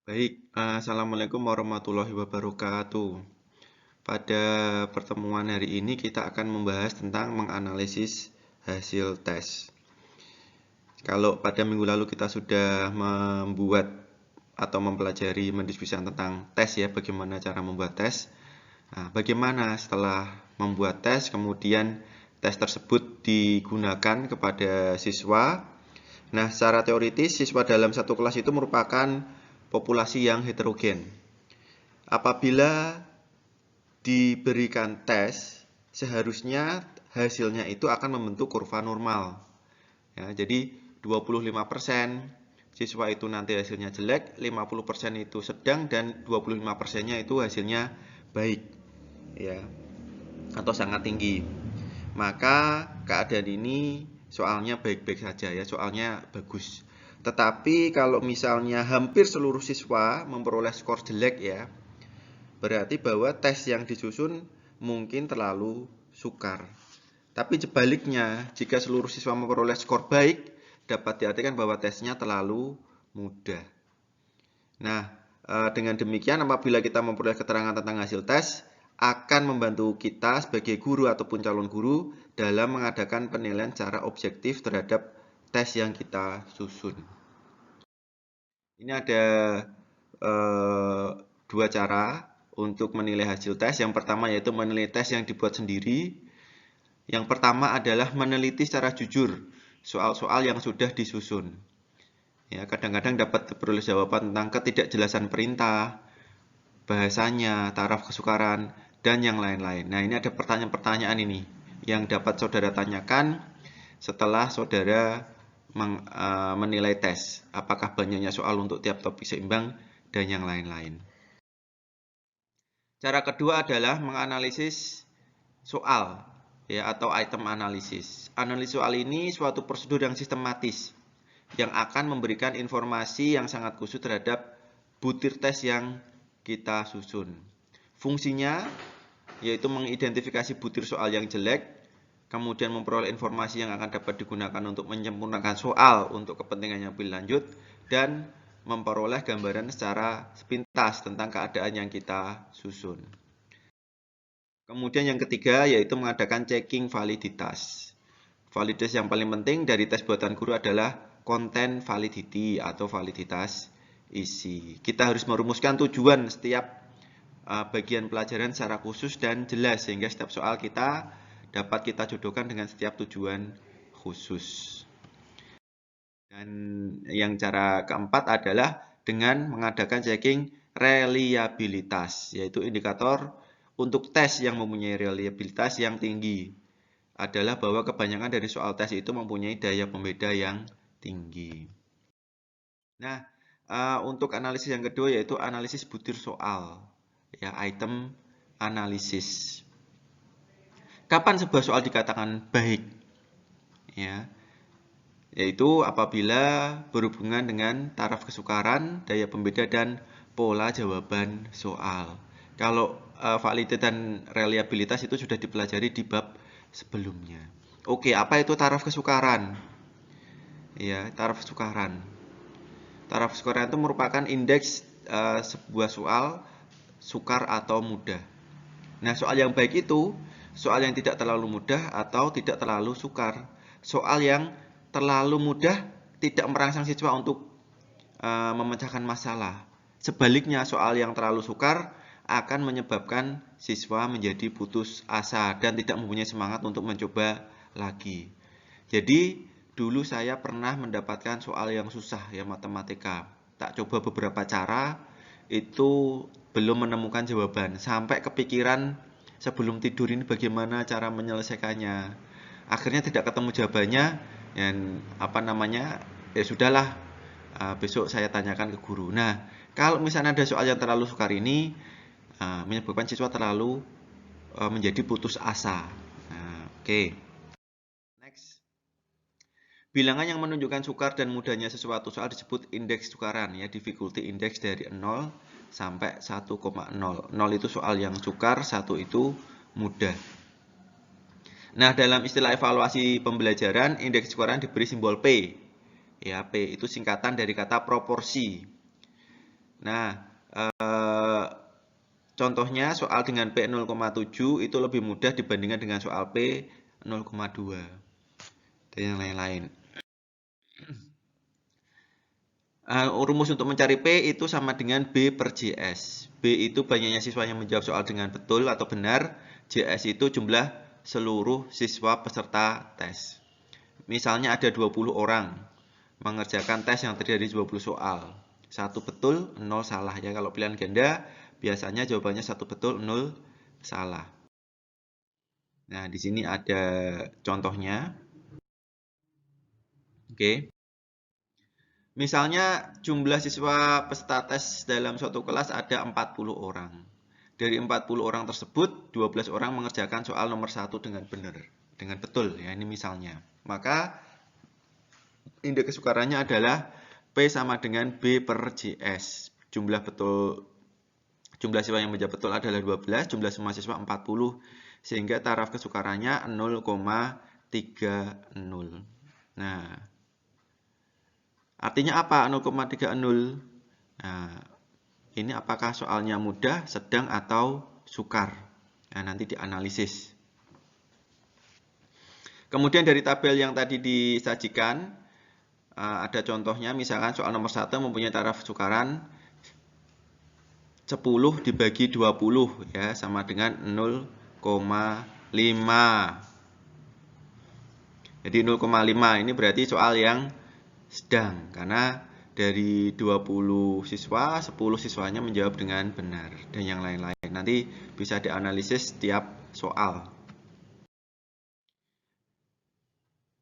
Baik, Assalamualaikum warahmatullahi wabarakatuh. Pada pertemuan hari ini kita akan membahas tentang menganalisis hasil tes. Kalau pada minggu lalu kita sudah membuat atau mempelajari mendiskusikan tentang tes ya, bagaimana cara membuat tes. Nah, bagaimana setelah membuat tes, kemudian tes tersebut digunakan kepada siswa. Nah, secara teoritis siswa dalam satu kelas itu merupakan populasi yang heterogen. Apabila diberikan tes, seharusnya hasilnya itu akan membentuk kurva normal. Ya, jadi 25% siswa itu nanti hasilnya jelek, 50% itu sedang, dan 25%-nya itu hasilnya baik. Ya, atau sangat tinggi. Maka keadaan ini soalnya baik-baik saja ya, soalnya bagus. Tetapi kalau misalnya hampir seluruh siswa memperoleh skor jelek ya, berarti bahwa tes yang disusun mungkin terlalu sukar. Tapi sebaliknya, jika seluruh siswa memperoleh skor baik, dapat diartikan bahwa tesnya terlalu mudah. Nah, dengan demikian apabila kita memperoleh keterangan tentang hasil tes, akan membantu kita sebagai guru ataupun calon guru dalam mengadakan penilaian secara objektif terhadap tes yang kita susun. Ini ada dua cara untuk menilai hasil tes. Yang pertama yaitu menilai tes yang dibuat sendiri. Yang pertama adalah meneliti secara jujur soal-soal yang sudah disusun. Ya, kadang-kadang dapat diperoleh jawaban tentang ketidakjelasan perintah, bahasanya, taraf kesukaran, dan yang lain-lain. Nah, ini ada pertanyaan-pertanyaan ini yang dapat saudara tanyakan setelah saudara menilai tes. Apakah banyaknya soal untuk tiap topik seimbang, dan yang lain-lain. Cara kedua adalah menganalisis soal ya, atau item analisis. Analisis soal ini suatu prosedur yang sistematis yang akan memberikan informasi yang sangat khusus terhadap butir tes yang kita susun. Fungsinya yaitu mengidentifikasi butir soal yang jelek, kemudian memperoleh informasi yang akan dapat digunakan untuk menyempurnakan soal untuk kepentingan yang lebih lanjut, dan memperoleh gambaran secara sepintas tentang keadaan yang kita susun. Kemudian yang ketiga yaitu mengadakan checking validitas. Validitas yang paling penting dari tes buatan guru adalah content validity atau validitas isi. Kita harus merumuskan tujuan setiap bagian pelajaran secara khusus dan jelas sehingga setiap soal kita dapat kita jodohkan dengan setiap tujuan khusus. Dan yang cara keempat adalah dengan mengadakan checking reliabilitas, yaitu indikator untuk tes yang mempunyai reliabilitas yang tinggi adalah bahwa kebanyakan dari soal tes itu mempunyai daya pembeda yang tinggi. Nah, untuk analisis yang kedua yaitu analisis butir soal, ya, item analisis. Kapan sebuah soal dikatakan baik? Ya, yaitu apabila berhubungan dengan taraf kesukaran, daya pembeda, dan pola jawaban soal. Kalau validitas dan reliabilitas itu sudah dipelajari di bab sebelumnya. Oke, apa itu taraf kesukaran? Ya, taraf kesukaran. Taraf kesukaran itu merupakan indeks sebuah soal sukar atau mudah. Nah, soal yang baik itu soal yang tidak terlalu mudah atau tidak terlalu sukar. Soal yang terlalu mudah tidak merangsang siswa untuk memecahkan masalah. Sebaliknya, soal yang terlalu sukar akan menyebabkan siswa menjadi putus asa dan tidak mempunyai semangat untuk mencoba lagi. Jadi, dulu saya pernah mendapatkan soal yang susah ya, matematika. Tak coba beberapa cara, itu belum menemukan jawaban. Sampai kepikiran sebelum tidur ini bagaimana cara menyelesaikannya. Akhirnya tidak ketemu jawabannya, dan ya sudahlah, besok saya tanyakan ke guru. Nah, kalau misalnya ada soal yang terlalu sukar ini menyebabkan siswa terlalu menjadi putus asa. Nah, oke. Next. Bilangan yang menunjukkan sukar dan mudahnya sesuatu soal disebut indeks sukaran ya, difficulty index dari 0 sampai 1,0. 0 itu soal yang sukar, 1 itu mudah. Nah, dalam istilah evaluasi pembelajaran, indeks sukaran diberi simbol P. Ya, P itu singkatan dari kata proporsi. Nah, contohnya soal dengan P 0,7 itu lebih mudah dibandingkan dengan soal P 0,2 dan yang lain-lain. Rumus untuk mencari P itu sama dengan B per JS. B itu banyaknya siswa yang menjawab soal dengan betul atau benar. JS itu jumlah seluruh siswa peserta tes. Misalnya ada 20 orang mengerjakan tes yang terdiri dari 20 soal. 1 betul, 0 salah ya. Kalau pilihan ganda, biasanya jawabannya 1 betul, 0 salah. Nah, di sini ada contohnya. Oke. Misalnya jumlah siswa peserta tes dalam suatu kelas ada 40 orang. Dari 40 orang tersebut, 12 orang mengerjakan soal nomor 1 dengan benar, dengan betul ya, ini misalnya. Maka indeks kesukarannya adalah P sama dengan B per JS. Jumlah siswa yang menjawab betul adalah 12, jumlah semua siswa 40, sehingga taraf kesukarannya 0,30. Nah, artinya apa 0,30? Nah, ini apakah soalnya mudah, sedang, atau sukar? Nah, nanti dianalisis. Kemudian dari tabel yang tadi disajikan, ada contohnya, misalkan soal nomor 1 mempunyai taraf kesukaran 10 dibagi 20 ya, sama dengan 0,5. Jadi 0,5 ini berarti soal yang sedang, karena dari 20 siswa, 10 siswanya menjawab dengan benar, dan yang lain-lain. Nanti bisa dianalisis setiap soal.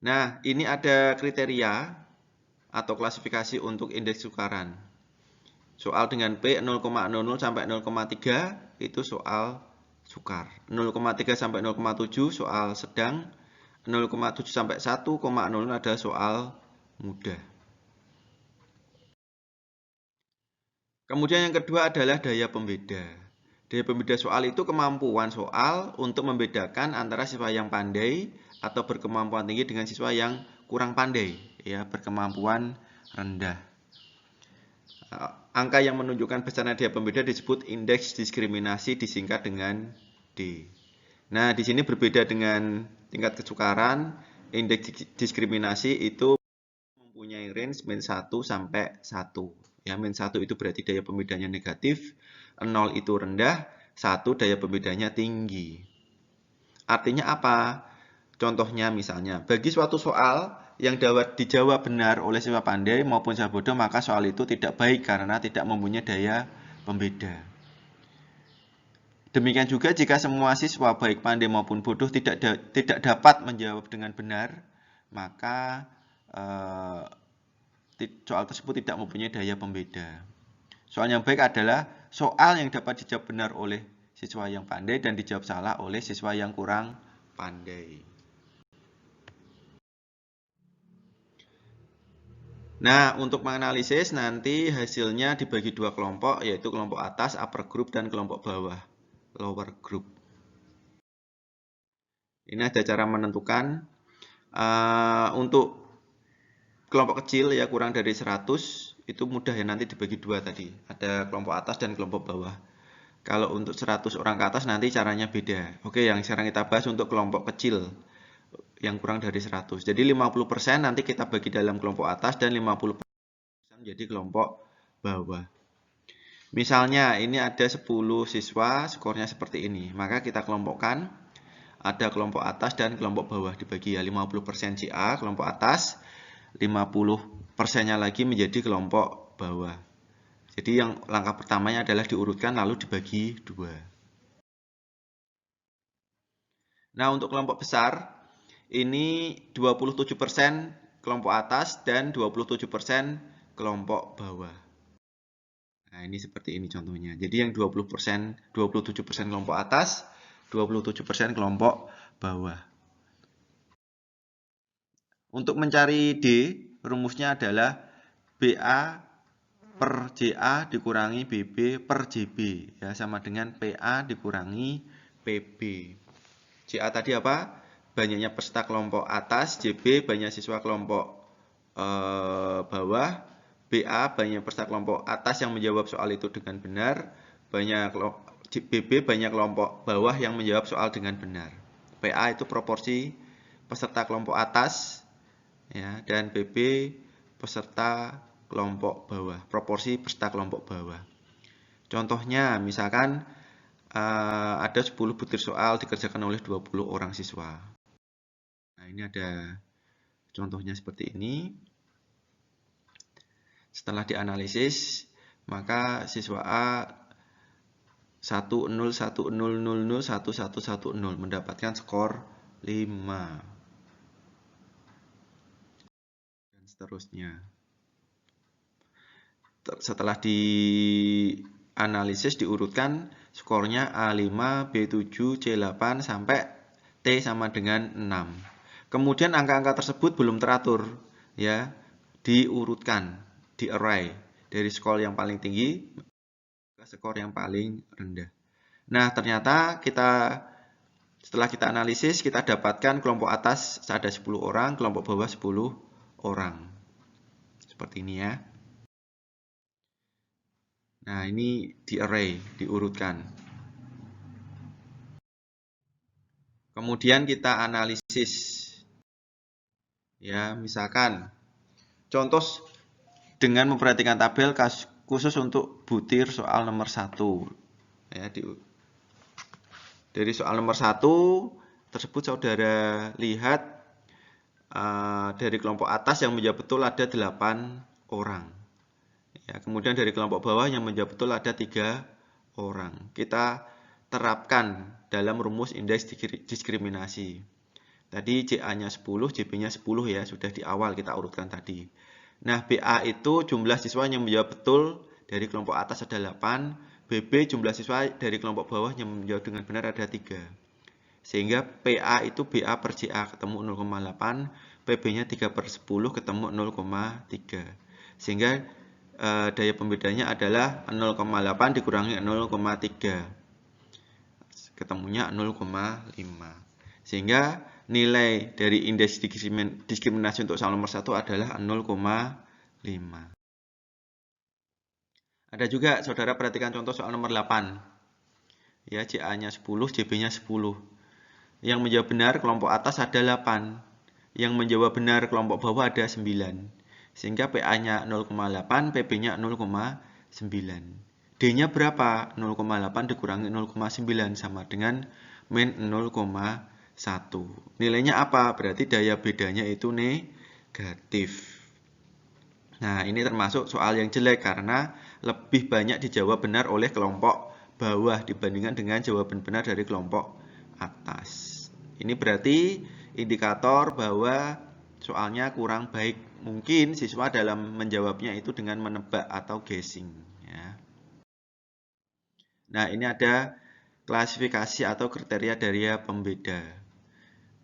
Nah, ini ada kriteria atau klasifikasi untuk indeks kesukaran. Soal dengan P 0,00 sampai 0,3 itu soal sukar. 0,3 sampai 0,7 soal sedang. 0,7 sampai 1,0 adalah soal mudah. Kemudian yang kedua adalah daya pembeda. Daya pembeda soal itu kemampuan soal untuk membedakan antara siswa yang pandai atau berkemampuan tinggi dengan siswa yang kurang pandai, ya, berkemampuan rendah. Angka yang menunjukkan besarnya daya pembeda disebut indeks diskriminasi, disingkat dengan D. Nah, di sini berbeda dengan tingkat kesukaran. Indeks diskriminasi itu mempunyai range min 1 sampai 1. Ya, min 1 itu berarti daya pembedanya negatif, 0 itu rendah, 1 daya pembedanya tinggi. Artinya apa? Contohnya misalnya, bagi suatu soal yang dapat dijawab benar oleh siswa pandai maupun siswa bodoh, maka soal itu tidak baik karena tidak mempunyai daya pembeda. Demikian juga jika semua siswa baik pandai maupun bodoh tidak dapat menjawab dengan benar, maka soal tersebut tidak mempunyai daya pembeda. Soal yang baik adalah soal yang dapat dijawab benar oleh siswa yang pandai dan dijawab salah oleh siswa yang kurang pandai. Nah, untuk menganalisis nanti hasilnya dibagi dua kelompok, yaitu kelompok atas upper group dan kelompok bawah lower group. Ini ada cara menentukan. Untuk kelompok kecil ya kurang dari 100 itu mudah ya, nanti dibagi dua tadi. Ada kelompok atas dan kelompok bawah. Kalau untuk 100 orang ke atas nanti caranya beda. Oke, yang sekarang kita bahas untuk kelompok kecil yang kurang dari 100. Jadi 50% nanti kita bagi dalam kelompok atas dan 50% menjadi kelompok bawah. Misalnya ini ada 10 siswa, skornya seperti ini. Maka kita kelompokkan, ada kelompok atas dan kelompok bawah dibagi ya, 50% si A kelompok atas, 50%-nya lagi menjadi kelompok bawah. Jadi yang langkah pertamanya adalah diurutkan lalu dibagi dua. Nah, untuk kelompok besar ini 27% kelompok atas dan 27% kelompok bawah. Nah, ini seperti ini contohnya. Jadi yang 27% kelompok atas, 27% kelompok bawah. Untuk mencari D, rumusnya adalah BA per JA dikurangi BB per JB, ya, sama dengan PA dikurangi PB. JA tadi apa? Banyaknya peserta kelompok atas, JB banyak siswa kelompok bawah, BA banyak peserta kelompok atas yang menjawab soal itu dengan benar, BB banyak kelompok bawah yang menjawab soal dengan benar. PA itu proporsi peserta kelompok atas, ya, dan BB peserta kelompok bawah, proporsi peserta kelompok bawah. Contohnya, misalkan ada 10 butir soal dikerjakan oleh 20 orang siswa. Nah, ini ada contohnya seperti ini. Setelah dianalisis, maka siswa A 1010001110 mendapatkan skor 5. Dan seterusnya. Setelah dianalisis, diurutkan skornya A5, B7, C8 sampai T sama dengan 6. Kemudian angka-angka tersebut belum teratur, ya, diurutkan, di array dari skor yang paling tinggi ke skor yang paling rendah. Nah, ternyata setelah kita analisis, kita dapatkan kelompok atas ada 10 orang, kelompok bawah 10 orang. Seperti ini ya. Nah, ini di array, diurutkan. Kemudian kita analisis. Ya, misalkan contoh dengan memperhatikan tabel khusus untuk butir soal nomor 1. Ya, dari soal nomor 1 tersebut saudara lihat dari kelompok atas yang menjawab betul ada 8 orang. Ya, kemudian dari kelompok bawah yang menjawab betul ada 3 orang. Kita terapkan dalam rumus indeks diskriminasi. Tadi CA-nya 10, JB-nya 10 ya, sudah di awal kita urutkan tadi. Nah, BA itu jumlah siswa yang menjawab betul dari kelompok atas ada 8, BB jumlah siswa dari kelompok bawah yang menjawab dengan benar ada 3. Sehingga PA itu BA per CA ketemu 0,8, PB-nya 3 per 10 ketemu 0,3. Sehingga daya pembedanya adalah 0,8 dikurangi 0,3. Ketemunya 0,5. Sehingga nilai dari indeks diskriminasi untuk soal nomor 1 adalah 0,5. Ada juga saudara perhatikan contoh soal nomor 8. Ya, CA-nya 10, JB-nya 10. Yang menjawab benar kelompok atas ada 8. Yang menjawab benar kelompok bawah ada 9. Sehingga PA-nya 0,8, PB-nya 0,9. D-nya berapa? 0,8 dikurangi 0,9 sama dengan min 0,1. Nilainya apa? Berarti daya bedanya itu negatif. Nah, ini termasuk soal yang jelek karena lebih banyak dijawab benar oleh kelompok bawah dibandingkan dengan jawaban benar dari kelompok atas. Ini berarti indikator bahwa soalnya kurang baik. Mungkin siswa dalam menjawabnya itu dengan menebak atau guessing. Ya. Nah, ini ada klasifikasi atau kriteria dari pembeda.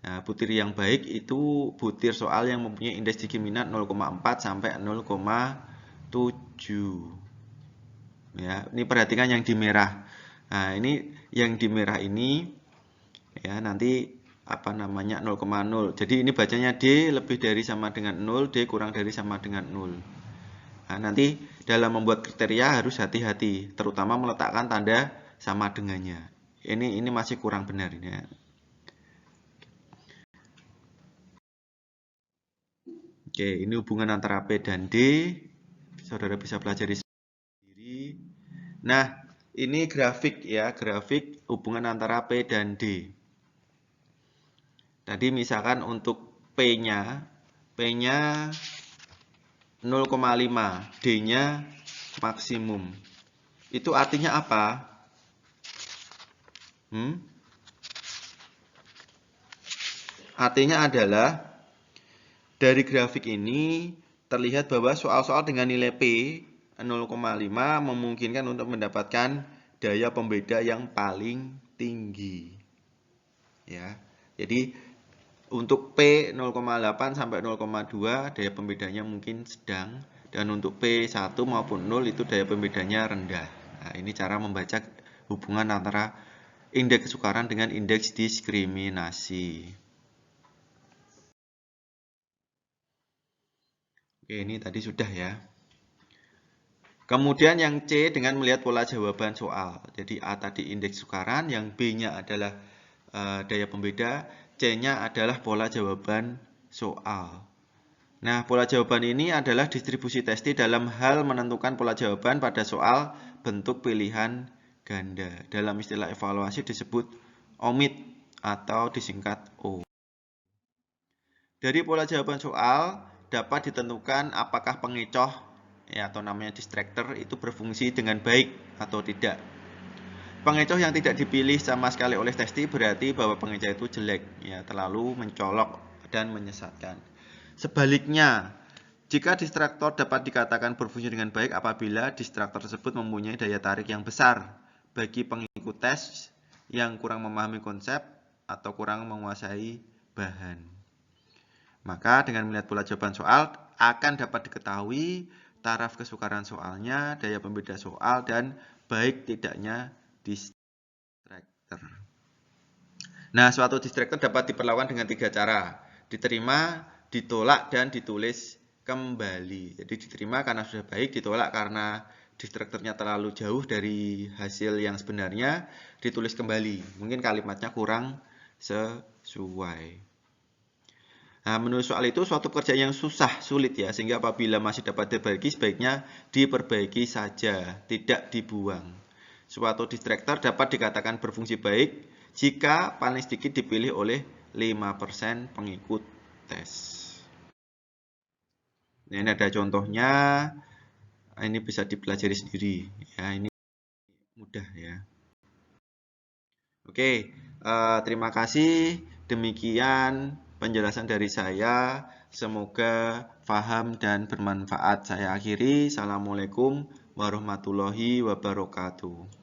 Nah, butir yang baik itu butir soal yang mempunyai indeks diskriminant 0,4 sampai 0,7. Ya, ini perhatikan yang di merah. Nah, ini yang di merah ini ya nanti apa namanya 0,0. Jadi ini bacanya D lebih dari sama dengan 0, D kurang dari sama dengan 0. Nah, nanti dalam membuat kriteria harus hati-hati, terutama meletakkan tanda sama dengannya. Ini masih kurang benar ini ya. Oke, ini hubungan antara P dan D. Saudara bisa pelajari sendiri. Nah, ini grafik ya, grafik hubungan antara P dan D. Tadi misalkan untuk P-nya 0,5, D-nya maksimum. Itu artinya apa? Artinya adalah dari grafik ini terlihat bahwa soal-soal dengan nilai P 0,5 memungkinkan untuk mendapatkan daya pembeda yang paling tinggi. Ya. Jadi untuk P 0,8 sampai 0,2 daya pembedanya mungkin sedang, dan untuk P1 maupun 0 itu daya pembedanya rendah. Nah, ini cara membaca hubungan antara indeks kesukaran dengan indeks diskriminasi. Oke, ini tadi sudah ya. Kemudian yang C dengan melihat pola jawaban soal. Jadi A tadi indeks tukaran, yang B-nya adalah daya pembeda, C-nya adalah pola jawaban soal. Nah, pola jawaban ini adalah distribusi testi dalam hal menentukan pola jawaban pada soal bentuk pilihan ganda. Dalam istilah evaluasi disebut OMIT atau disingkat O. Dari pola jawaban soal dapat ditentukan apakah pengecoh atau namanya distractor itu berfungsi dengan baik atau tidak. Pengecoh yang tidak dipilih sama sekali oleh testi berarti bahwa pengecoh itu jelek, terlalu mencolok dan menyesatkan. Sebaliknya, jika distraktor dapat dikatakan berfungsi dengan baik apabila distraktor tersebut mempunyai daya tarik yang besar bagi pengikut tes yang kurang memahami konsep atau kurang menguasai bahan. Maka dengan melihat pola jawaban soal akan dapat diketahui taraf kesukaran soalnya, daya pembeda soal, dan baik tidaknya distractor. Nah, suatu distractor dapat diperlakukan dengan 3 cara. Diterima, ditolak, dan ditulis kembali. Jadi diterima karena sudah baik, ditolak karena distractornya terlalu jauh dari hasil yang sebenarnya, ditulis kembali. Mungkin kalimatnya kurang sesuai. Nah, menurut soal itu suatu pekerjaan yang susah, sulit ya, sehingga apabila masih dapat diperbaiki, sebaiknya diperbaiki saja, tidak dibuang. Suatu distractor dapat dikatakan berfungsi baik jika paling sedikit dipilih oleh 5% pengikut tes. Nah, ini ada contohnya, ini bisa dipelajari sendiri, ya, ini mudah ya. Oke, terima kasih, demikian penjelasan dari saya, semoga paham dan bermanfaat. Saya akhiri, Assalamualaikum warahmatullahi wabarakatuh.